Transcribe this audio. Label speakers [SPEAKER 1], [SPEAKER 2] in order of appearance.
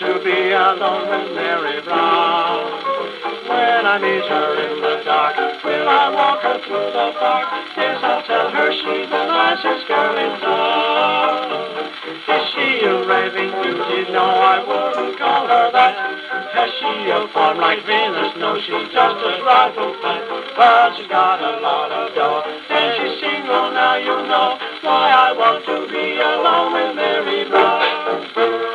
[SPEAKER 1] to be alone with Mary Brown. When I meet her in the dark, will I walk her through the park? Yes, I'll tell her she's the nicest girl in town. Is she a raving beauty? No, I wouldn't call her that. Has she a form like Venus? No, she's just a trifle fat. But she's got a lot of dough, and she's single now, you know why I want to be alone with Mary Brown.